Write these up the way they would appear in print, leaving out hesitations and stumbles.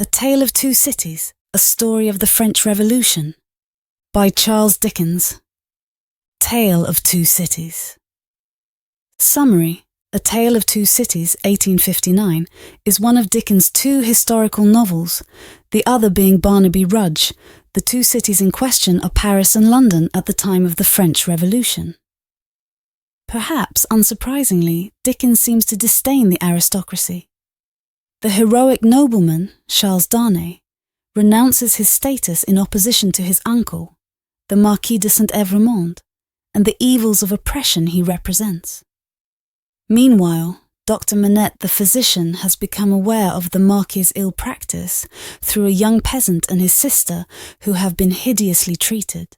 A Tale of Two Cities, A Story of the French Revolution, by Charles Dickens. Tale of Two Cities. Summary: A Tale of Two Cities, 1859, is one of Dickens' two historical novels, the other being Barnaby Rudge. The two cities in question are Paris and London at the time of the French Revolution. Perhaps unsurprisingly, Dickens seems to disdain the aristocracy. The heroic nobleman, Charles Dickens, renounces his status in opposition to his uncle, the Marquis de Saint-Evremond, and the evils of oppression he represents. Meanwhile, Dr. Manette the physician has become aware of the Marquis's ill practice through a young peasant and his sister who have been hideously treated.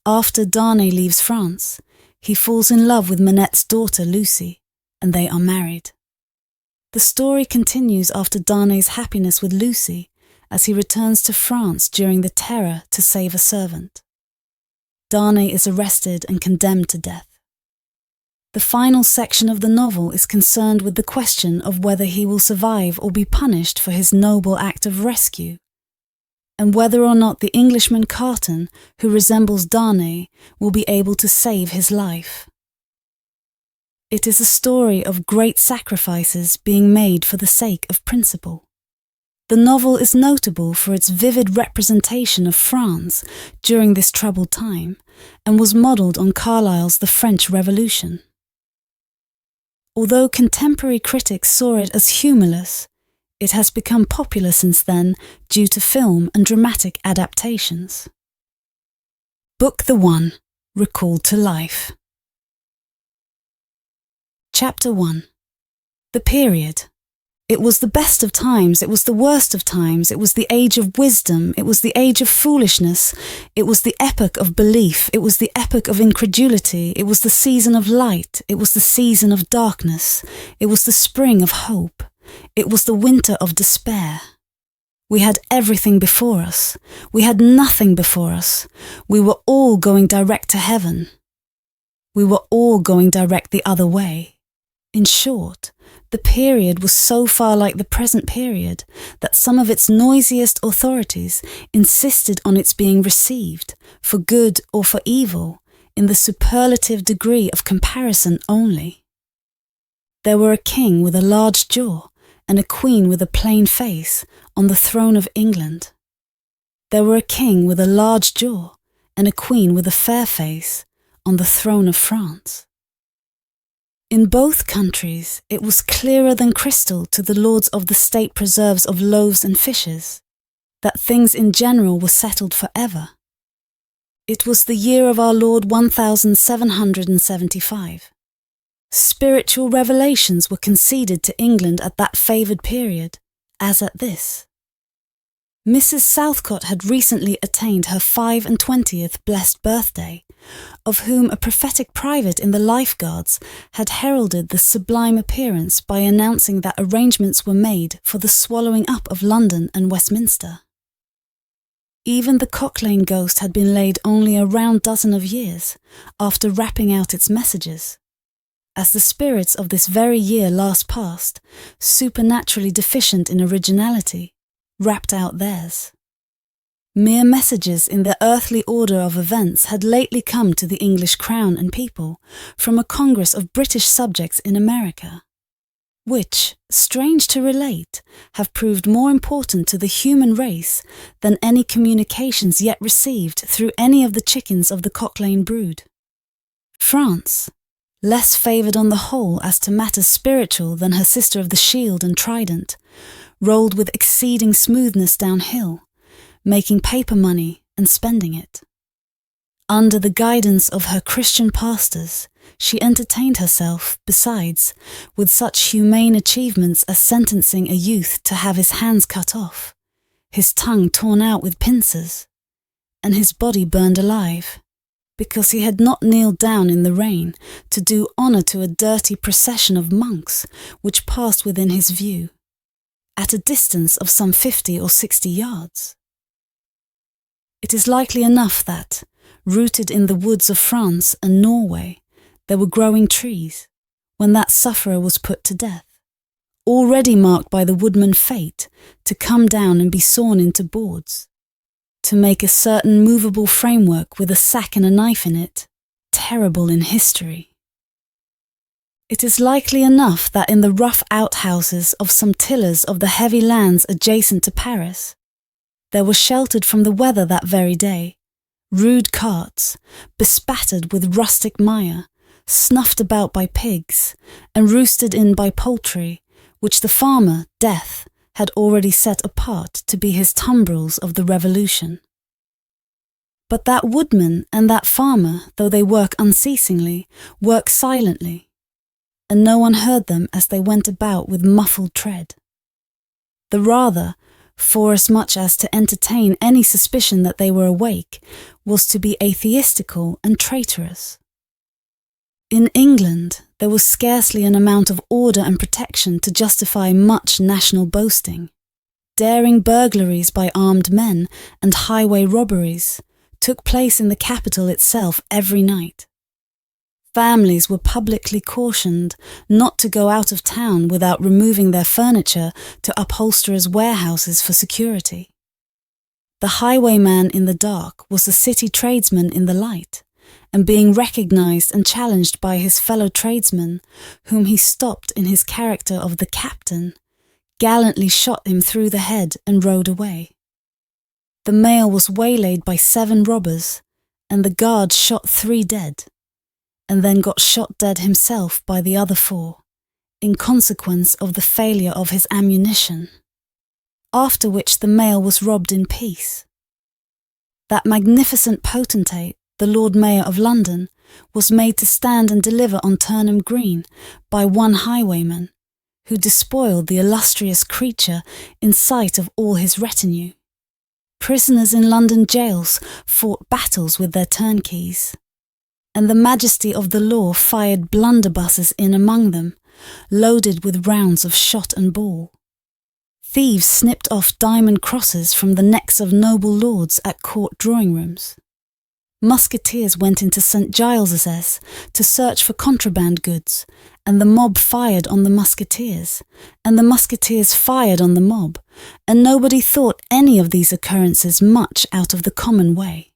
After Darnay leaves France, he falls in love with Manette's daughter Lucy, and they are married. The story continues after Darnay's happiness with Lucy as he returns to France during the Terror to save a servant. Darnay is arrested and condemned to death. The final section of the novel is concerned with the question of whether he will survive or be punished for his noble act of rescue, and whether or not the Englishman Carton, who resembles Darnay, will be able to save his life. It is a story of great sacrifices being made for the sake of principle. The novel is notable for its vivid representation of France during this troubled time, and was modelled on Carlyle's The French Revolution. Although contemporary critics saw it as humourless, it has become popular since then due to film and dramatic adaptations. Book the One, Recalled to Life. Chapter 1. The Period. It was the best of times, it was the worst of times, it was the age of wisdom, it was the age of foolishness, it was the epoch of belief, it was the epoch of incredulity, it was the season of light, it was the season of darkness, it was the spring of hope, it was the winter of despair. We had everything before us, we had nothing before us, we were all going direct to heaven. We were all going direct the other way. In short, the period was so far like the present period that some of its noisiest authorities insisted on its being received, for good or for evil, in the superlative degree of comparison only. There were a king with a large jaw and a queen with a plain face on the throne of England. There were a king with a large jaw and a queen with a fair face on the throne of France. In both countries, it was clearer than crystal to the lords of the state preserves of loaves and fishes that things in general were settled forever. It was the year of our Lord 1775. Spiritual revelations were conceded to England at that favoured period, as at this. Mrs. Southcott had recently attained her 25th blessed birthday, of whom a prophetic private in the Life Guards had heralded the sublime appearance by announcing that arrangements were made for the swallowing up of London and Westminster. Even the Cock Lane ghost had been laid only a round dozen of years after rapping out its messages, as the spirits of this very year last past, supernaturally deficient in originality, rapped out theirs. Mere messages in the earthly order of events had lately come to the English crown and people from a congress of British subjects in America, which, strange to relate, have proved more important to the human race than any communications yet received through any of the chickens of the Cock Lane brood. France, less favoured on the whole as to matters spiritual than her sister of the Shield and Trident, rolled with exceeding smoothness downhill, making paper money and spending it. Under the guidance of her Christian pastors, she entertained herself, besides, with such humane achievements as sentencing a youth to have his hands cut off, his tongue torn out with pincers, and his body burned alive, because he had not kneeled down in the rain to do honour to a dirty procession of monks which passed within his view, at a distance of some 50 or 60 yards. It is likely enough that, rooted in the woods of France and Norway, there were growing trees, when that sufferer was put to death, already marked by the woodman's fate to come down and be sawn into boards, to make a certain movable framework with a sack and a knife in it, terrible in history. It is likely enough that in the rough outhouses of some tillers of the heavy lands adjacent to Paris, there were sheltered from the weather that very day rude carts, bespattered with rustic mire, snuffed about by pigs, and roosted in by poultry, which the farmer, Death, had already set apart to be his tumbrils of the Revolution. But that woodman and that farmer, though they work unceasingly, work silently, and no one heard them as they went about with muffled tread. The rather, forasmuch as to entertain any suspicion that they were awake was to be atheistical and traitorous. In England, there was scarcely an amount of order and protection to justify much national boasting. Daring burglaries by armed men and highway robberies took place in the capital itself every night. Families were publicly cautioned not to go out of town without removing their furniture to upholsterers' warehouses for security. The highwayman in the dark was the city tradesman in the light, and being recognised and challenged by his fellow tradesmen, whom he stopped in his character of the captain, gallantly shot him through the head and rode away. The mail was waylaid by 7 robbers, and the guard shot 3 dead, and then got shot dead himself by the other 4, in consequence of the failure of his ammunition, after which the mail was robbed in peace. That magnificent potentate, the Lord Mayor of London, was made to stand and deliver on Turnham Green by one highwayman, who despoiled the illustrious creature in sight of all his retinue. Prisoners in London jails fought battles with their turnkeys, and the majesty of the law fired blunderbusses in among them, loaded with rounds of shot and ball. Thieves snipped off diamond crosses from the necks of noble lords at court drawing-rooms. Musketeers went into St. Giles's to search for contraband goods, and the mob fired on the musketeers, and the musketeers fired on the mob, and nobody thought any of these occurrences much out of the common way.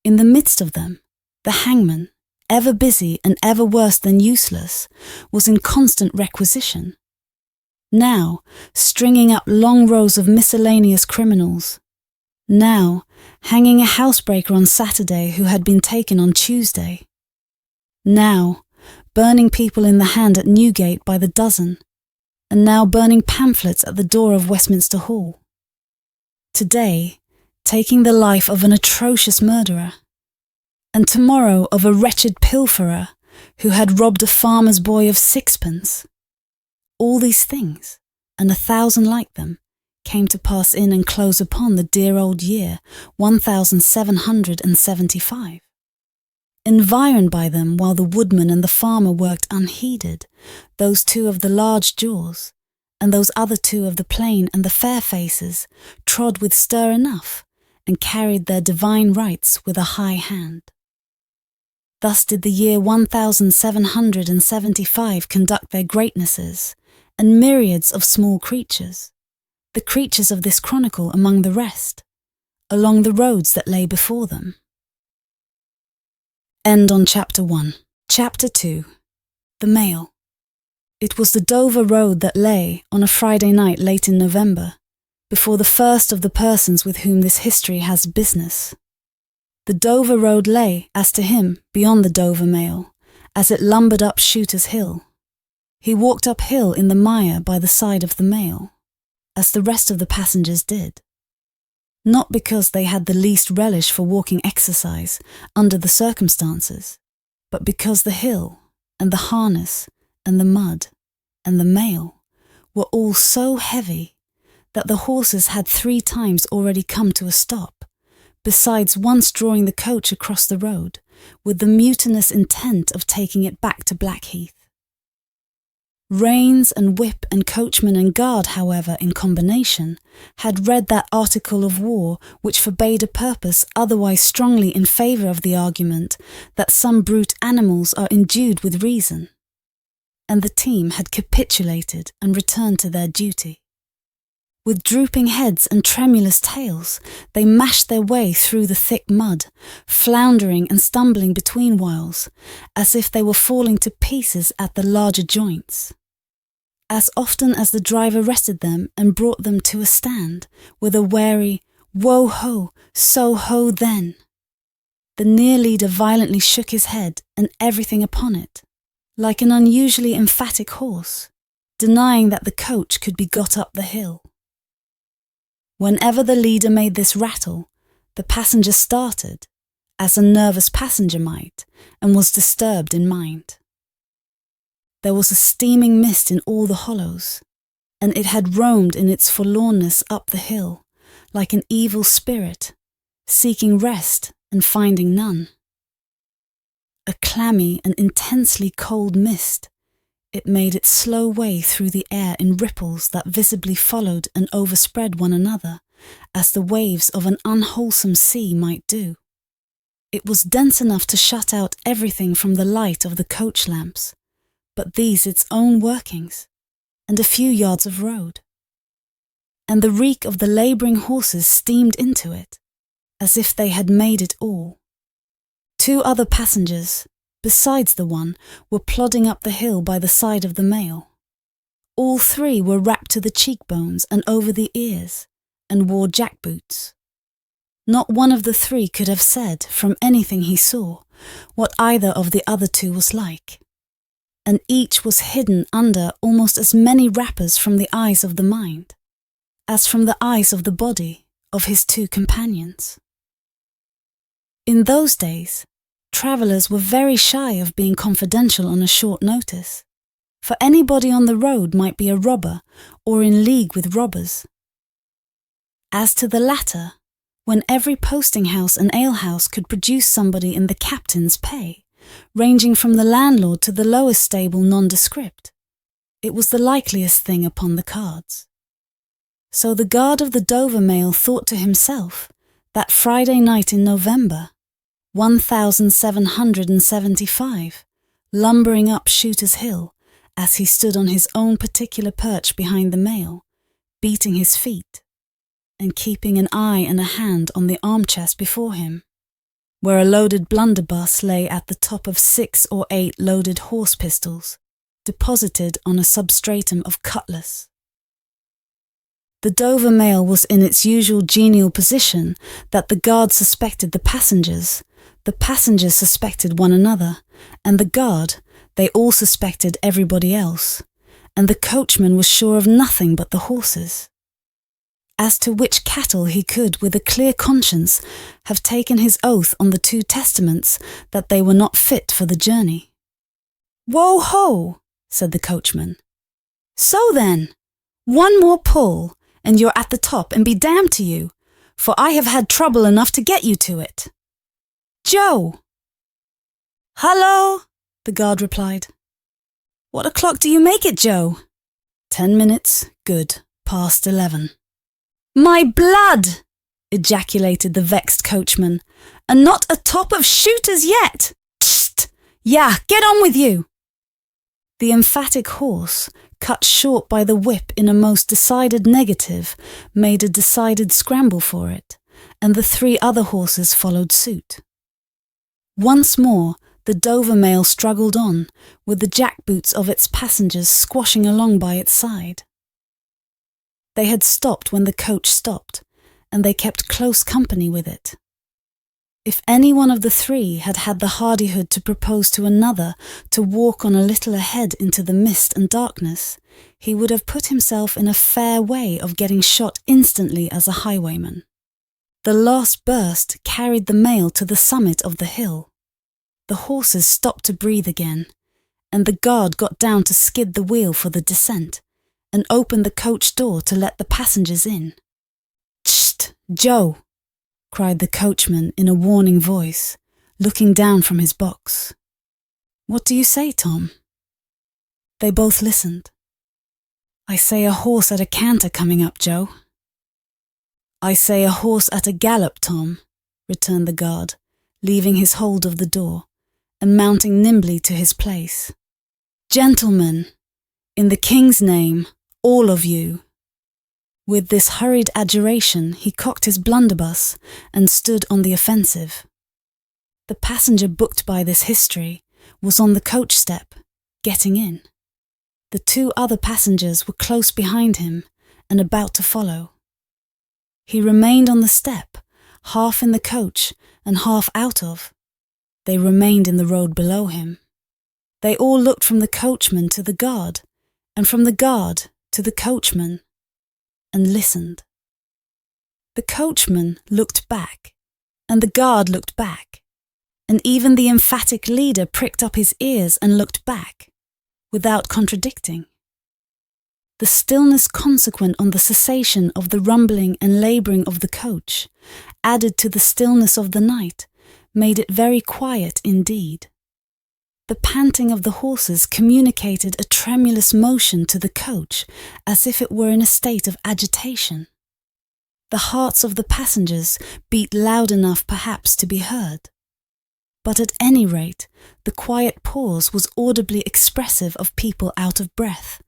In the midst of them, the hangman, ever busy and ever worse than useless, was in constant requisition. Now, stringing up long rows of miscellaneous criminals. Now, hanging a housebreaker on Saturday who had been taken on Tuesday. Now, burning people in the hand at Newgate by the dozen, and now burning pamphlets at the door of Westminster Hall. Today, taking the life of an atrocious murderer, and tomorrow of a wretched pilferer who had robbed a farmer's boy of 6pence. All these things, and 1,000 like them, came to pass in and close upon the dear old year 1775. Environed by them while the woodman and the farmer worked unheeded, those 2 of the large jaws, and those other 2 of the plain and the fair faces, trod with stir enough, and carried their divine rights with a high hand. Thus did the year 1775 conduct their greatnesses, and myriads of small creatures, the creatures of this chronicle among the rest, along the roads that lay before them. End on Chapter 1. Chapter 2. The Mail. It was the Dover Road that lay, on a Friday night late in November, before the first of the persons with whom this history has business. The Dover Road lay, as to him, beyond the Dover Mail, as it lumbered up Shooter's Hill. He walked uphill in the mire by the side of the mail, as the rest of the passengers did. Not because they had the least relish for walking exercise under the circumstances, but because the hill, and the harness, and the mud, and the mail were all so heavy that the horses had 3 times already come to a stop, besides once drawing the coach across the road, with the mutinous intent of taking it back to Blackheath. Reins and whip and coachman and guard, however, in combination, had read that article of war which forbade a purpose otherwise strongly in favour of the argument that some brute animals are endued with reason. and the team had capitulated and returned to their duty. With drooping heads and tremulous tails, they mashed their way through the thick mud, floundering and stumbling between whiles, as if they were falling to pieces at the larger joints. As often as the driver rested them and brought them to a stand, with a wary, "Wo-ho, so-ho then," the near leader violently shook his head and everything upon it, like an unusually emphatic horse, denying that the coach could be got up the hill. Whenever the leader made this rattle, the passenger started, as a nervous passenger might, and was disturbed in mind. There was a steaming mist in all the hollows, and it had roamed in its forlornness up the hill, like an evil spirit, seeking rest and finding none. A clammy and intensely cold mist, it made its slow way through the air in ripples that visibly followed and overspread one another, as the waves of an unwholesome sea might do. It was dense enough to shut out everything from the light of the coach lamps, but these its own workings, and a few yards of road. And the reek of the labouring horses steamed into it, as if they had made it all. 2 other passengers, besides the one, were plodding up the hill by the side of the mail. All 3 were wrapped to the cheekbones and over the ears, and wore jackboots. Not one of the 3 could have said, from anything he saw, what either of the other 2 was like, and each was hidden under almost as many wrappers from the eyes of the mind, as from the eyes of the body of his 2 companions. In those days, travellers were very shy of being confidential on a short notice, for anybody on the road might be a robber or in league with robbers. As to the latter, when every posting-house and alehouse could produce somebody in the captain's pay, ranging from the landlord to the lowest stable nondescript, it was the likeliest thing upon the cards. So the guard of the Dover mail thought to himself, that Friday night in November, 1775, lumbering up Shooter's Hill, as he stood on his own particular perch behind the mail, beating his feet, and keeping an eye and a hand on the arm-chest before him, where a loaded blunderbuss lay at the top of 6 or 8 loaded horse pistols, deposited on a substratum of cutlass. The Dover mail was in its usual genial position that the guard suspected the passengers suspected one another, and the guard, they all suspected everybody else, and the coachman was sure of nothing but the horses. As to which cattle he could, with a clear conscience, have taken his oath on the 2 testaments that they were not fit for the journey. "Wo-ho," said the coachman. "So then, one more pull, and you're at the top, and be damned to you, for I have had trouble enough to get you to it. Joe!" "Hullo," the guard replied. "What o'clock do you make it, Joe?" 10 minutes, good, past 11. "My blood!" ejaculated the vexed coachman. "And not a top of Shooters yet! Tst! Yeah, get on with you!" The emphatic horse, cut short by the whip in a most decided negative, made a decided scramble for it, and the 3 other horses followed suit. Once more, the Dover mail struggled on, with the jackboots of its passengers squashing along by its side. They had stopped when the coach stopped, and they kept close company with it. If any one of the 3 had had the hardihood to propose to another to walk on a little ahead into the mist and darkness, he would have put himself in a fair way of getting shot instantly as a highwayman. The last burst carried the mail to the summit of the hill. The horses stopped to breathe again, and the guard got down to skid the wheel for the descent, and opened the coach door to let the passengers in. "Tst, Joe!" cried the coachman in a warning voice, looking down from his box. "What do you say, Tom?" They both listened. "I say a horse at a canter coming up, Joe." "I say a horse at a gallop, Tom," returned the guard, leaving his hold of the door, and mounting nimbly to his place. Gentlemen, in the King's name, all of you. With this hurried adjuration, he cocked his blunderbuss and stood on the offensive. The passenger booked by this history was on the coach step, getting in. The two other passengers were close behind him and about to follow. He remained on the step, half in the coach and half out of. They remained in the road below him. They all looked from the coachman to the guard, and from the guard to the coachman, and listened. The coachman looked back, and the guard looked back, and even the emphatic leader pricked up his ears and looked back, without contradicting. The stillness consequent on the cessation of the rumbling and labouring of the coach, added to the stillness of the night, made it very quiet indeed. The panting of the horses communicated a tremulous motion to the coach, as if it were in a state of agitation. The hearts of the passengers beat loud enough perhaps to be heard. But at any rate, the quiet pause was audibly expressive of people out of breath,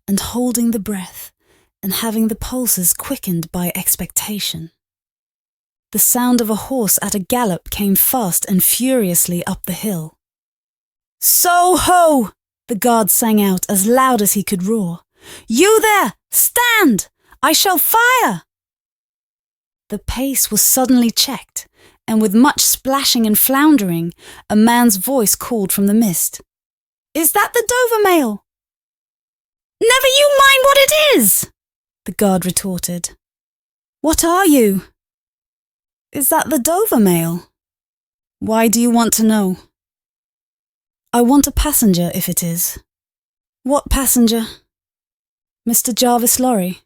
and holding the breath, and having the pulses quickened by expectation. The sound of a horse at a gallop came fast and furiously up the hill. "So-ho!" the guard sang out as loud as he could roar. "You there! Stand! I shall fire!" The pace was suddenly checked, and with much splashing and floundering, a man's voice called from the mist. "Is that the Dover mail?" "Never you mind what it is!" the guard retorted. "What are you?" "Is that the Dover mail?" "Why do you want to know?" "I want a passenger, if it is." "What passenger?" "Mr. Jarvis Lorry."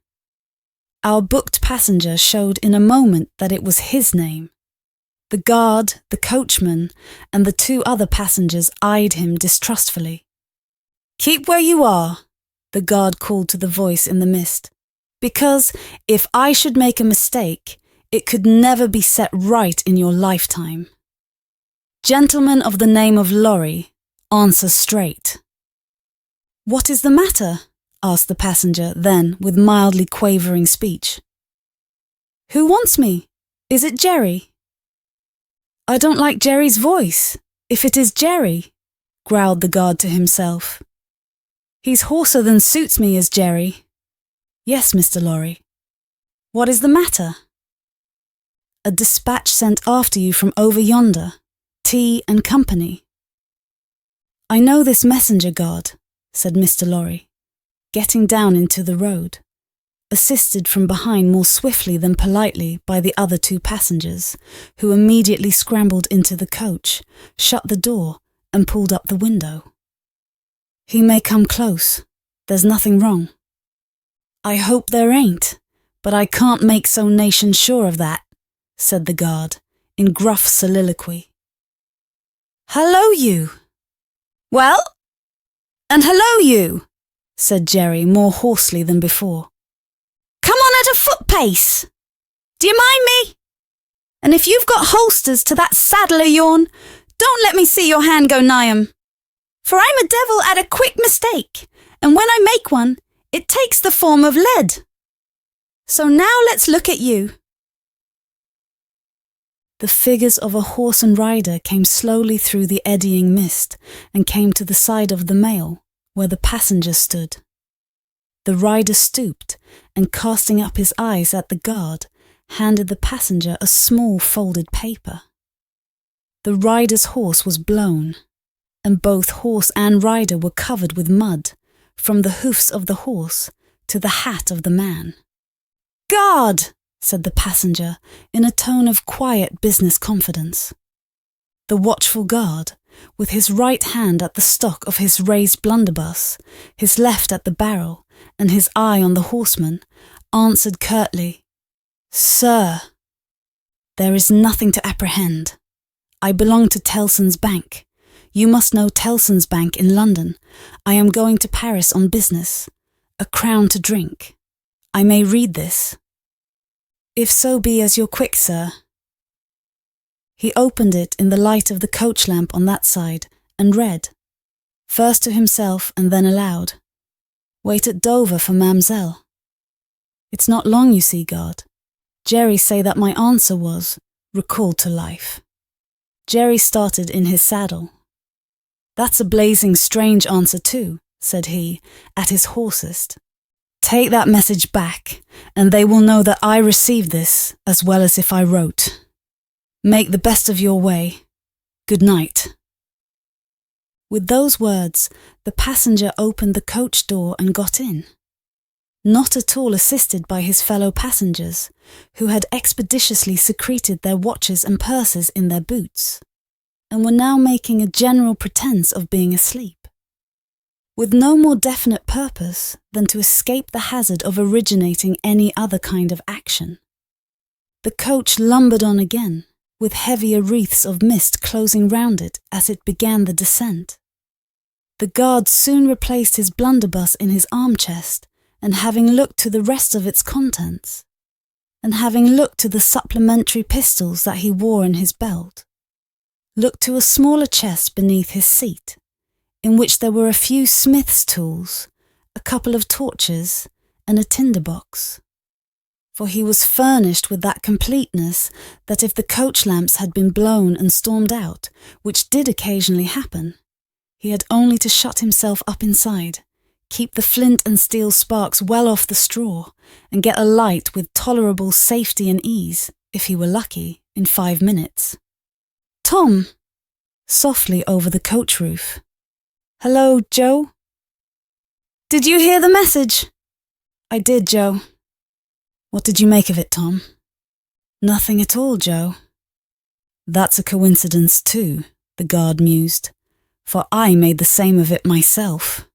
Our booked passenger showed in a moment that it was his name. The guard, the coachman, and the two other passengers eyed him distrustfully. "Keep where you are," the guard called to the voice in the mist, "because if I should make a mistake, it could never be set right in your lifetime. Gentlemen of the name of Lorry, answer straight." "What is the matter?" asked the passenger then with mildly quavering speech. "Who wants me? Is it Jerry?" "I don't like Jerry's voice, if it is Jerry," growled the guard to himself. "He's hoarser than suits me, is Jerry." "Yes, Mr. Lorry." "What is the matter?" "A dispatch sent after you from over yonder, Tea and Company." "I know this messenger, guard," said Mr. Lorry, getting down into the road, assisted from behind more swiftly than politely by the other two passengers, who immediately scrambled into the coach, shut the door, and pulled up the window. "He may come close. There's nothing wrong." "I hope there ain't, but I can't make so nation sure of that," said the guard, in gruff soliloquy. "Hello, you!" "Well?" "And hello, you!" said Jerry more hoarsely than before. "Come on at a foot pace! Do you mind me? And if you've got holsters to that saddle of yourn, don't let me see your hand go nigh 'em. For I'm a devil at a quick mistake, and when I make one, it takes the form of lead. So now let's look at you." The figures of a horse and rider came slowly through the eddying mist and came to the side of the mail, where the passenger stood. The rider stooped and, casting up his eyes at the guard, handed the passenger a small folded paper. The rider's horse was blown, and both horse and rider were covered with mud, from the hoofs of the horse to the hat of the man. "Guard!" said the passenger in a tone of quiet business confidence. The watchful guard, with his right hand at the stock of his raised blunderbuss, his left at the barrel, and his eye on the horseman, answered curtly, "Sir, there is nothing to apprehend. I belong to Tellson's Bank. You must know Tellson's Bank in London. I am going to Paris on business. A crown to drink. I may read this." "If so be as you're quick, sir." He opened it in the light of the coach lamp on that side and read, first to himself and then aloud. Wait at Dover for Mamselle. It's not long, you see, God. Jerry say that my answer was, recalled to life. Jerry started in his saddle. That's a blazing strange answer too, said he, at his hoarsest. Take that message back, and they will know that I received this as well as if I wrote. Make the best of your way. Good night. With those words, the passenger opened the coach door and got in. Not at all assisted by his fellow passengers, who had expeditiously secreted their watches and purses in their boots, and were now making a general pretence of being asleep, with no more definite purpose than to escape the hazard of originating any other kind of action. The coach lumbered on again, with heavier wreaths of mist closing round it as it began the descent. The guard soon replaced his blunderbuss in his arm-chest, and having looked to the rest of its contents, and having looked to the supplementary pistols that he wore in his belt, looked to a smaller chest beneath his seat, in which there were a few smith's tools, a couple of torches, and a tinder-box. For he was furnished with that completeness that if the coach lamps had been blown and stormed out, which did occasionally happen, he had only to shut himself up inside, keep the flint and steel sparks well off the straw, and get a light with tolerable safety and ease, if he were lucky, in 5 minutes. Tom! Softly over the coach roof. Hello, Joe? Did you hear the message? I did, Joe. What did you make of it, Tom? Nothing at all, Joe. That's a coincidence too, the guard mused, for I made the same of it myself.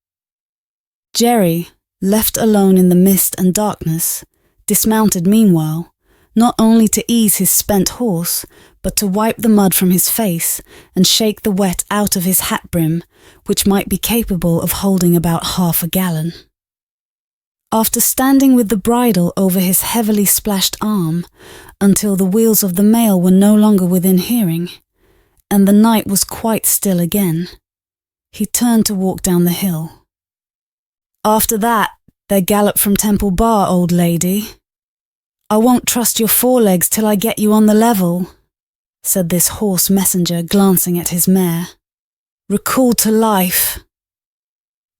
Jerry, left alone in the mist and darkness, dismounted meanwhile, not only to ease his spent horse, but to wipe the mud from his face and shake the wet out of his hat brim, which might be capable of holding about 1/2 gallon. After standing with the bridle over his heavily splashed arm until the wheels of the mail were no longer within hearing, and the night was quite still again, he turned to walk down the hill. After that, they gallop from Temple Bar, old lady. I won't trust your forelegs till I get you on the level, said this hoarse messenger, glancing at his mare. Recalled to life.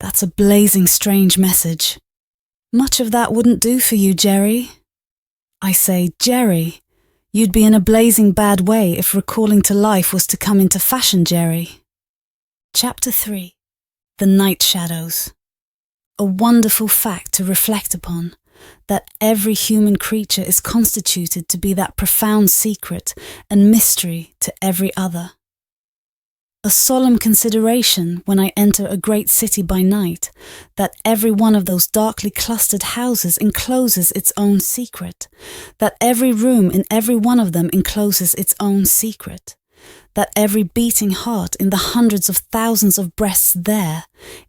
That's a blazing strange message. Much of that wouldn't do for you, Jerry. I say, Jerry, you'd be in a blazing bad way if recalling to life was to come into fashion, Jerry. Chapter 3. The Night Shadows. A wonderful fact to reflect upon, that every human creature is constituted to be that profound secret and mystery to every other. A solemn consideration when I enter a great city by night, that every one of those darkly clustered houses encloses its own secret, that every room in every one of them encloses its own secret, that every beating heart in the hundreds of thousands of breasts there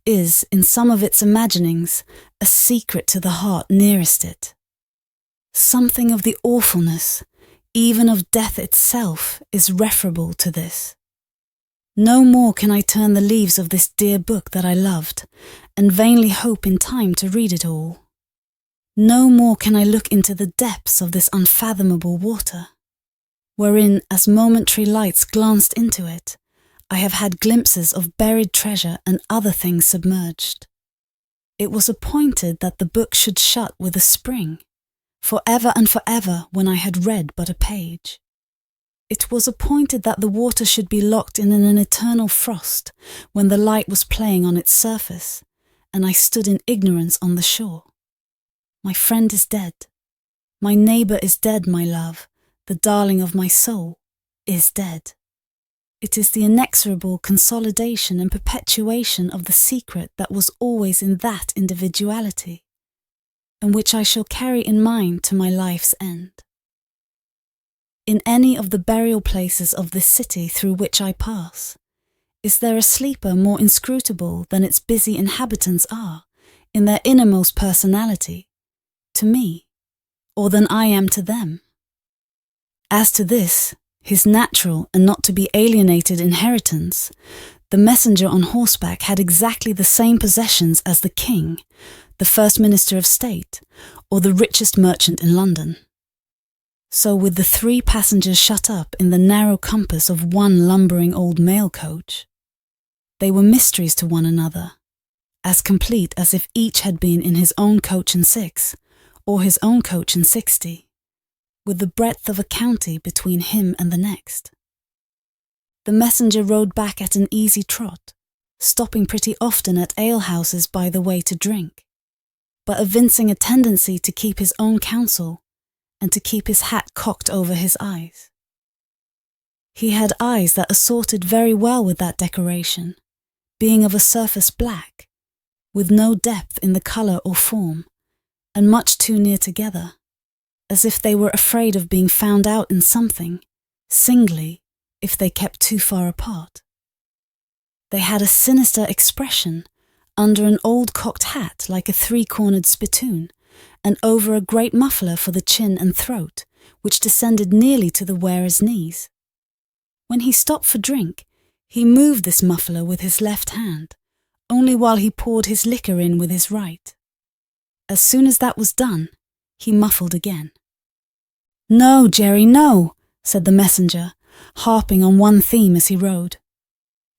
is, in some of its imaginings, a secret to the heart nearest it. Something of the awfulness, even of death itself, is referable to this. No more can I turn the leaves of this dear book that I loved, and vainly hope in time to read it all. No more can I look into the depths of this unfathomable water, wherein, as momentary lights glanced into it, I have had glimpses of buried treasure and other things submerged. It was appointed that the book should shut with a spring, for ever and for ever when I had read but a page. It was appointed that the water should be locked in an eternal frost when the light was playing on its surface, and I stood in ignorance on the shore. My friend is dead. My neighbour is dead, my love. The darling of my soul is dead. It is the inexorable consolidation and perpetuation of the secret that was always in that individuality, and which I shall carry in mind to my life's end. In any of the burial places of this city through which I pass, is there a sleeper more inscrutable than its busy inhabitants are, in their innermost personality, to me, or than I am to them? As to this, his natural and not to be alienated inheritance, The messenger on horseback had exactly the same possessions as the king, the first minister of state, or the richest merchant in London. So with the 3 passengers shut up in the narrow compass of one lumbering old mail coach, they were mysteries to one another, as complete as if each had been in his own coach and 6, or his own coach and 60, with the breadth of a county between him and the next. The messenger rode back at an easy trot, stopping pretty often at alehouses by the way to drink, but evincing a tendency to keep his own counsel and to keep his hat cocked over his eyes. He had eyes that assorted very well with that decoration, being of a surface black, with no depth in the colour or form, and much too near together, as if they were afraid of being found out in something, singly, if they kept too far apart. They had a sinister expression under an old cocked hat like a 3-cornered spittoon, and over a great muffler for the chin and throat, which descended nearly to the wearer's knees. When he stopped for drink, he moved this muffler with his left hand, only while he poured his liquor in with his right. As soon as that was done, he muffled again. "No, Jerry, no," said the messenger, harping on one theme as he rode.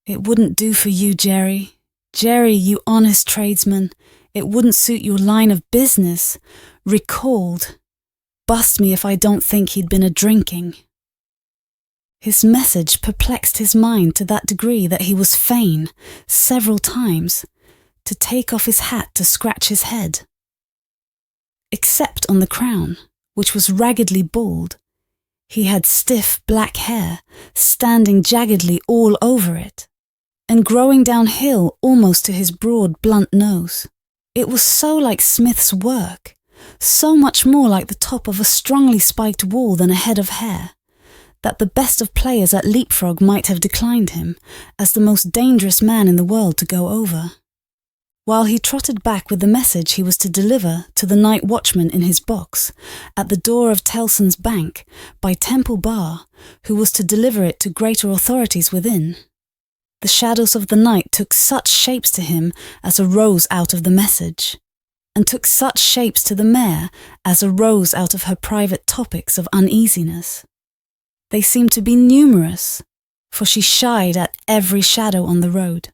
"It wouldn't do for you, Jerry. Jerry, you honest tradesman, it wouldn't suit your line of business. Recalled. Bust me if I don't think he'd been a-drinking." His message perplexed his mind to that degree that he was fain, several times, to take off his hat to scratch his head. Except on the crown, which was raggedly bald, he had stiff black hair standing jaggedly all over it, and growing downhill almost to his broad, blunt nose. It was so like Smith's work, so much more like the top of a strongly spiked wall than a head of hair, that the best of players at leapfrog might have declined him as the most dangerous man in the world to go over. While he trotted back with the message he was to deliver to the night watchman in his box at the door of Tellson's Bank by Temple Bar, who was to deliver it to greater authorities within, the shadows of the night took such shapes to him as arose out of the message, and took such shapes to the mare as arose out of her private topics of uneasiness. They seemed to be numerous, for she shied at every shadow on the road.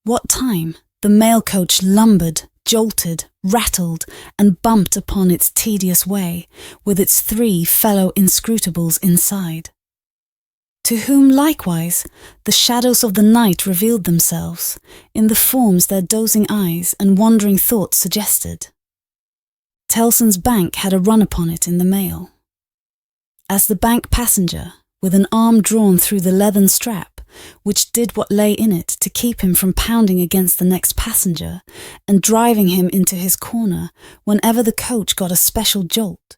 What time the mail coach lumbered, jolted, rattled, and bumped upon its tedious way, with its 3 fellow inscrutables inside, to whom likewise the shadows of the night revealed themselves, in the forms their dozing eyes and wandering thoughts suggested. Tellson's Bank had a run upon it in the mail. As the bank passenger, with an arm drawn through the leathern strap, which did what lay in it to keep him from pounding against the next passenger and driving him into his corner whenever the coach got a special jolt,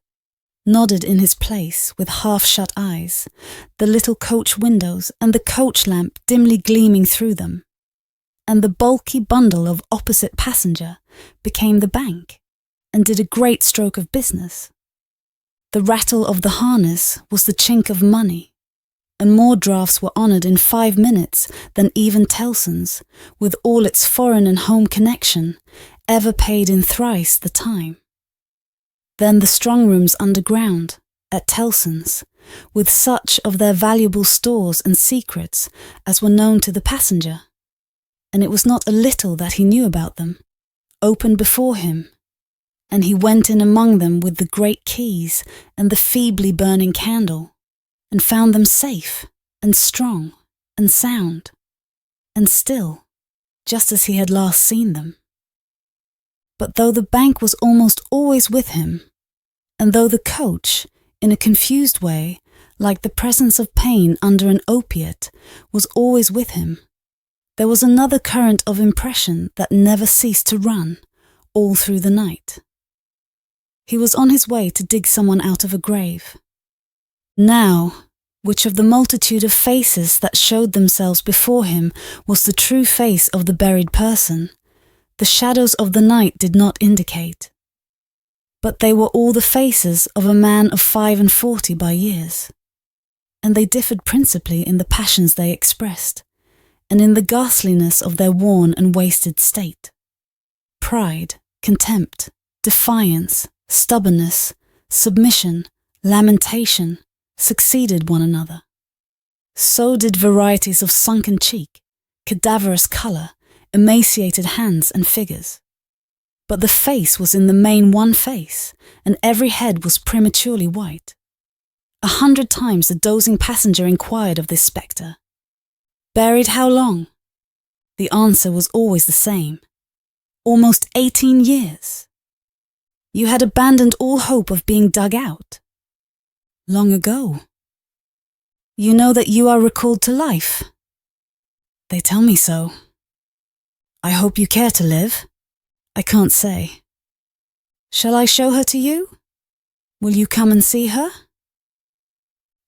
nodded in his place with half-shut eyes, the little coach windows and the coach lamp dimly gleaming through them, and the bulky bundle of opposite passenger became the bank and did a great stroke of business. The rattle of the harness was the chink of money, and more drafts were honoured in 5 minutes than even Tellson's, with all its foreign and home connection, ever paid in thrice the time. Then the strong rooms underground, at Tellson's, with such of their valuable stores and secrets as were known to the passenger, and it was not a little that he knew about them, opened before him, and he went in among them with the great keys and the feebly burning candle, and found them safe and strong and sound, and still, just as he had last seen them. But though the bank was almost always with him, and though the coach, in a confused way, like the presence of pain under an opiate, was always with him, there was another current of impression that never ceased to run, all through the night. He was on his way to dig someone out of a grave. Now, which of the multitude of faces that showed themselves before him was the true face of the buried person, the shadows of the night did not indicate. But they were all the faces of a man of 45 by years, and they differed principally in the passions they expressed, and in the ghastliness of their worn and wasted state. Pride, contempt, defiance, stubbornness, submission, lamentation succeeded one another. So did varieties of sunken cheek, cadaverous colour, emaciated hands and figures. But the face was in the main one face, and every head was prematurely white. 100 times the dozing passenger inquired of this spectre, "Buried how long?" The answer was always the same. "Almost 18 years." "You had abandoned all hope of being dug out?" "Long ago." "You know that you are recalled to life?" "They tell me so." "I hope you care to live?" "I can't say." "Shall I show her to you?" "Will you come and see her?"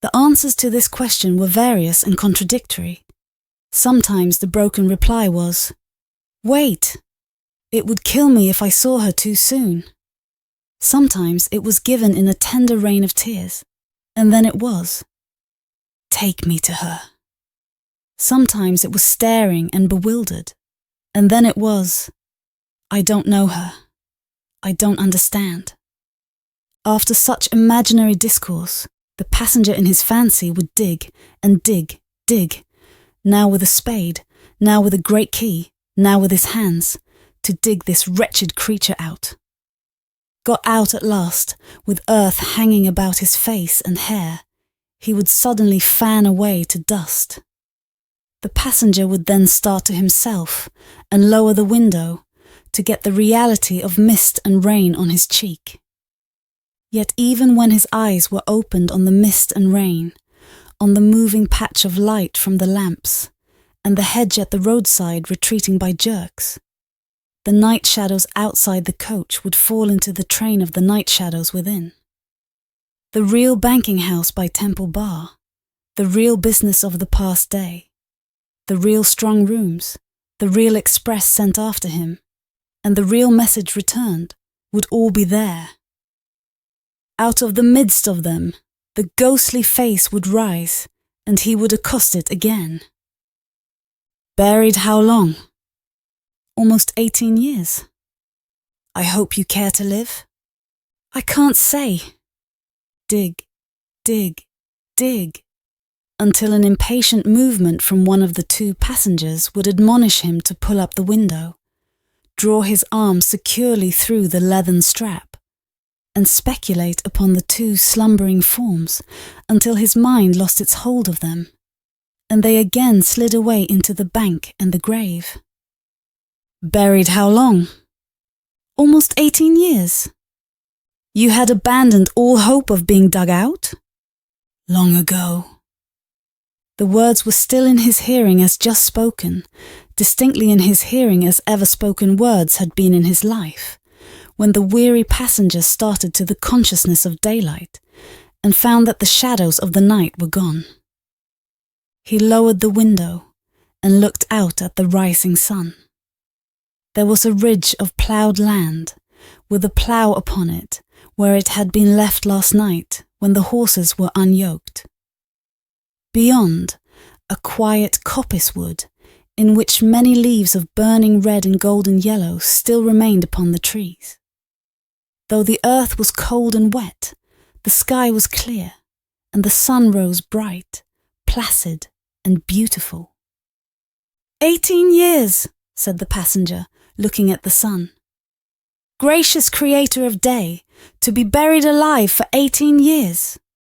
The answers to this question were various and contradictory. Sometimes the broken reply was, "Wait! It would kill me if I saw her too soon." Sometimes it was given in a tender rain of tears, and then it was, "Take me to her." Sometimes it was staring and bewildered, and then it was, "I don't know her. I don't understand." After such imaginary discourse, the passenger in his fancy would dig and dig, now with a spade, now with a great key, now with his hands, to dig this wretched creature out. Got out at last, with earth hanging about his face and hair, he would suddenly fan away to dust. The passenger would then start to himself and lower the window to get the reality of mist and rain on his cheek. Yet even when his eyes were opened on the mist and rain, on the moving patch of light from the lamps, and the hedge at the roadside retreating by jerks, the night shadows outside the coach would fall into the train of the night shadows within. The real banking house by Temple Bar, the real business of the past day, the real strong rooms, the real express sent after him, and the real message returned would all be there. Out of the midst of them, the ghostly face would rise, and he would accost it again. "Buried how long?" "Almost 18 years." "I hope you care to live?" "I can't say." Dig, dig, dig, until an impatient movement from one of the two passengers would admonish him to pull up the window, draw his arm securely through the leathern strap, and speculate upon the two slumbering forms until his mind lost its hold of them, and they again slid away into the bank and the grave. "Buried how long?" "Almost 18 years." "You had abandoned all hope of being dug out?" "Long ago." The words were still in his hearing as just spoken, distinctly in his hearing as ever spoken words had been in his life, when the weary passenger started to the consciousness of daylight and found that the shadows of the night were gone. He lowered the window and looked out at the rising sun. There was a ridge of ploughed land, with a plough upon it where it had been left last night when the horses were unyoked. Beyond, a quiet coppice wood, in which many leaves of burning red and golden yellow still remained upon the trees. Though the earth was cold and wet, the sky was clear, and the sun rose bright, placid, and beautiful. 18 years, said the passenger, looking at the sun. Gracious creator of day, to be buried alive for 18 years.